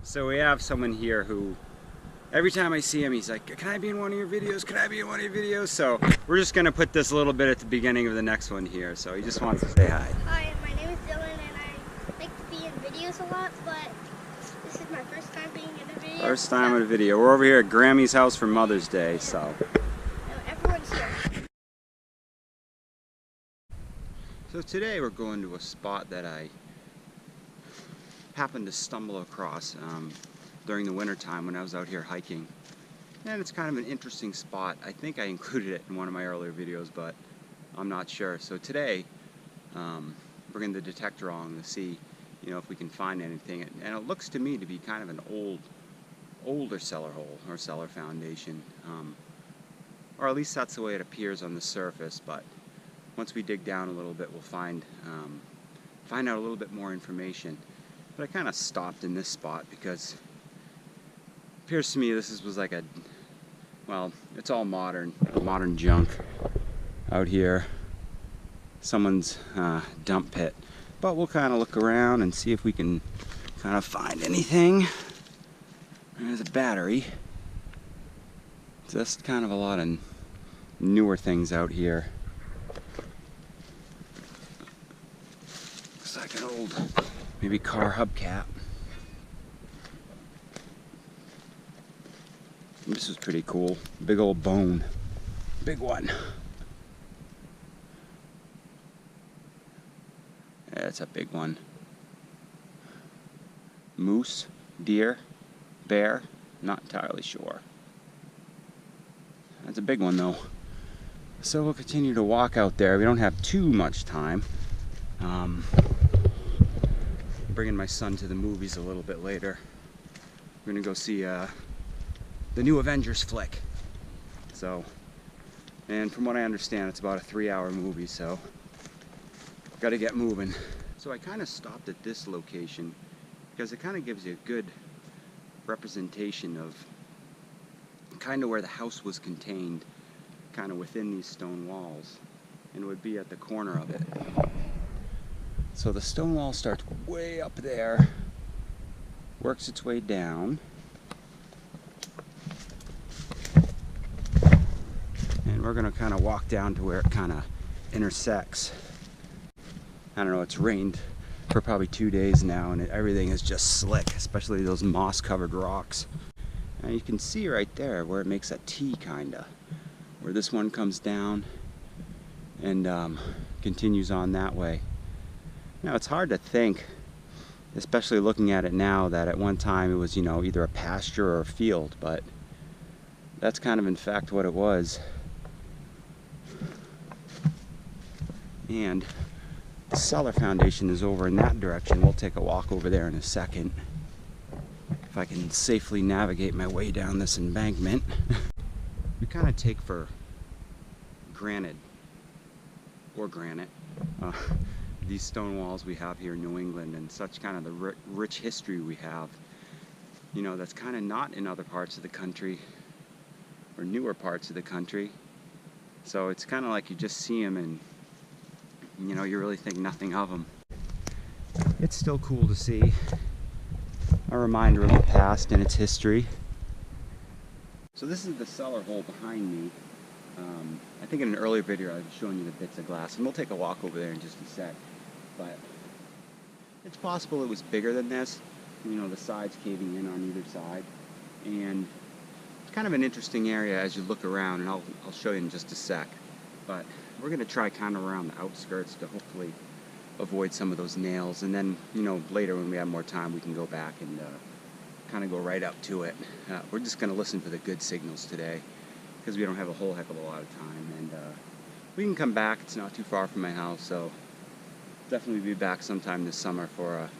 So we have someone here who, every time I see him, he's like, can I be in one of your videos? Can I be in one of your videos? So we're just going to put this a little bit at the beginning of the next one here. So he just wants to say hi. Hi, my name is Dylan and I like to be in videos a lot, but this is my first time being in a video. First time in a video. We're over here at Grammy's house for Mother's Day, so. Everyone's here. So today we're going to a spot that I happened to stumble across during the winter time when I was out here hiking. And it's kind of an interesting spot. I think I included it in one of my earlier videos, but I'm not sure. So today, bringing the detector on to see, if we can find anything. And it looks to me to be kind of an older cellar hole or cellar foundation, or at least that's the way it appears on the surface. But once we dig down a little bit, we'll find out a little bit more information. But I kind of stopped in this spot because it appears to me this was like well, it's all modern junk out here. Someone's dump pit. But we'll kind of look around and see if we can kind of find anything. There's a battery. Just kind of a lot of newer things out here. Looks like an old, maybe car hubcap. This is pretty cool. Big old bone. Big one. Yeah, it's a big one. Moose, deer, bear, not entirely sure. That's a big one though. So we'll continue to walk out there. We don't have too much time. Bringing my son to the movies a little bit later. We're gonna go see the new Avengers flick. So, and from what I understand, it's about a 3-hour movie, so gotta get moving. So I kind of stopped at this location because it kind of gives you a good representation of kind of where the house was contained, kind of within these stone walls, and it would be at the corner of it. So the stone wall starts way up there, works its way down, and we're going to kind of walk down to where it kind of intersects. I don't know, it's rained for probably 2 days now and everything is just slick, especially those moss covered rocks. And you can see right there where it makes a T kinda, where this one comes down and continues on that way. Now it's hard to think, especially looking at it now, that at one time it was, either a pasture or a field, but that's kind of in fact what it was. And the cellar foundation is over in that direction. We'll take a walk over there in a second, if I can safely navigate my way down this embankment. We kind of take for granted, or granite, these stone walls we have here in New England and such kind of the rich history we have, that's kind of not in other parts of the country or newer parts of the country. So it's kind of like you just see them and you really think nothing of them. It's still cool to see, a reminder of the past and its history. So this is the cellar hole behind me. I think in an earlier video I was showing you the bits of glass, and we'll take a walk over there in just a sec. But it's possible it was bigger than this, the sides caving in on either side. And it's kind of an interesting area as you look around, and I'll show you in just a sec. But we're going to try kind of around the outskirts to hopefully avoid some of those nails. And then, later when we have more time, we can go back and kind of go right up to it. We're just going to listen for the good signals today because we don't have a whole heck of a lot of time. And we can come back. It's not too far from my house, so definitely be back sometime this summer for a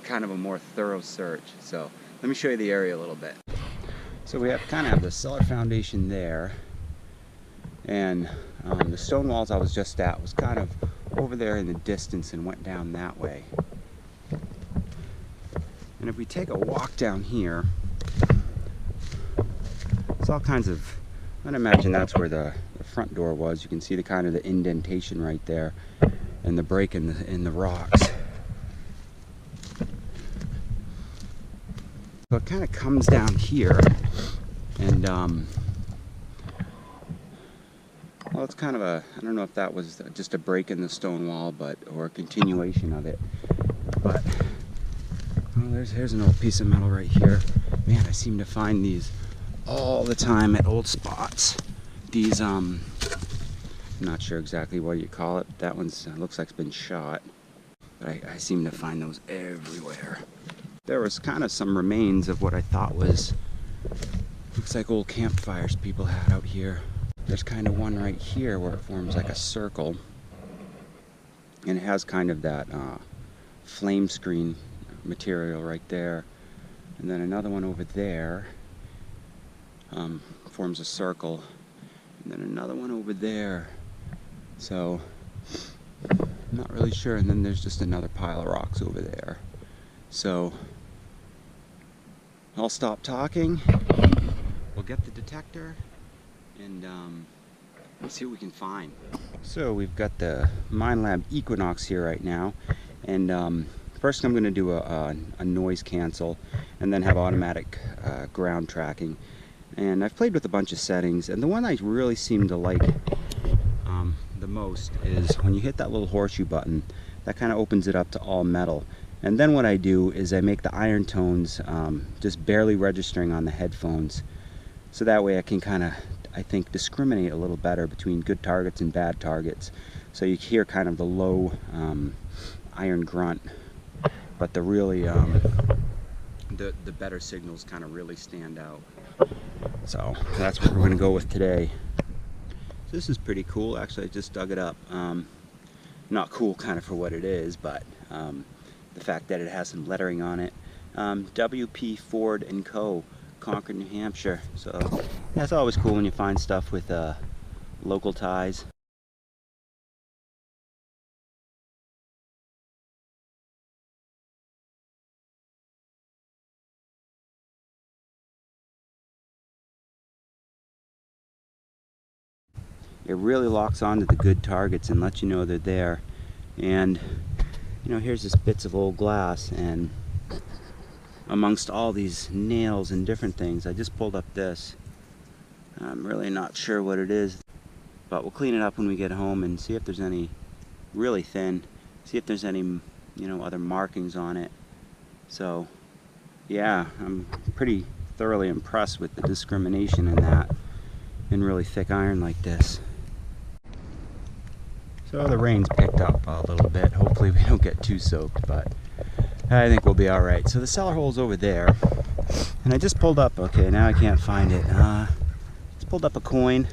kind of a more thorough search. So let me show you the area a little bit. So we kind of have the cellar foundation there, and the stone walls I was just at was kind of over there in the distance and went down that way. And if we take a walk down here, it's all kinds of, I'd imagine that's where the front door was. You can see the kind of the indentation right there and the break in the rocks. So it kind of comes down here, and well, it's kind of a, I don't know if that was just a break in the stone wall, or a continuation of it. But well, here's an old piece of metal right here. Man, I seem to find these all the time at old spots. These I'm not sure exactly what you call it. That one's looks like it's been shot, but I seem to find those everywhere. There was kind of some remains of what I thought was, looks like old campfires people had out here. There's kind of one right here where it forms like a circle, and it has kind of that flame screen material right there. And then another one over there forms a circle, and then another one over there. So I'm not really sure. And then there's just another pile of rocks over there. So I'll stop talking. We'll get the detector and let's see what we can find. So we've got the Minelab Equinox here right now, and first I'm going to do a noise cancel and then have automatic ground tracking. And I've played with a bunch of settings, and the one I really seem to like the most is when you hit that little horseshoe button, that kind of opens it up to all metal. And then what I do is I make the iron tones just barely registering on the headphones, so that way I can kind of, I think, discriminate a little better between good targets and bad targets. So you hear kind of the low iron grunt, but the really the better signals kind of really stand out. So that's what we're going to go with today. So this is pretty cool. Actually, I just dug it up. Not cool kind of for what it is, but the fact that it has some lettering on it. WP Ford & Co. Concord, New Hampshire. So yeah, it's always cool when you find stuff with local ties. It really locks onto the good targets and lets you know they're there. And you know, here's just bits of old glass, and amongst all these nails and different things, I just pulled up this. I'm really not sure what it is, but we'll clean it up when we get home and see if there's any really thin, see if there's any, you know, other markings on it. So yeah, I'm pretty thoroughly impressed with the discrimination in that, in really thick iron like this. So the rain's picked up a little bit. Hopefully we don't get too soaked, but I think we'll be all right. So the cellar hole's over there, and I just pulled up, okay, now I can't find it. Just pulled up a coin.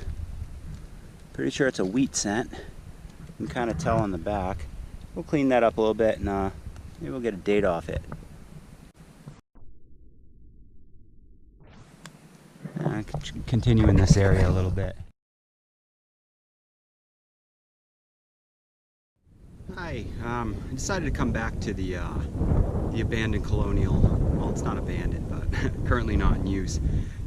Pretty sure it's a wheat cent. You can kind of tell on the back. We'll clean that up a little bit, and maybe we'll get a date off it. Continue in this area a little bit. Hi, I decided to come back to the abandoned colonial. Well, it's not abandoned, but currently not in use.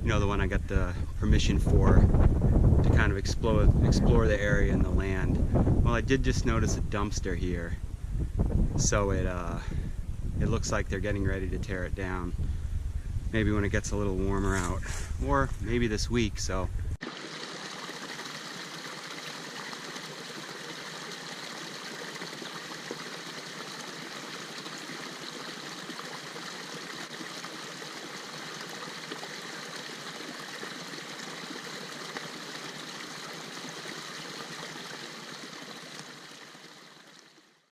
You know, the one I got the permission for to kind of explore the area and the land. Well, I did just notice a dumpster here, so it looks like they're getting ready to tear it down. Maybe when it gets a little warmer out, or maybe this week. So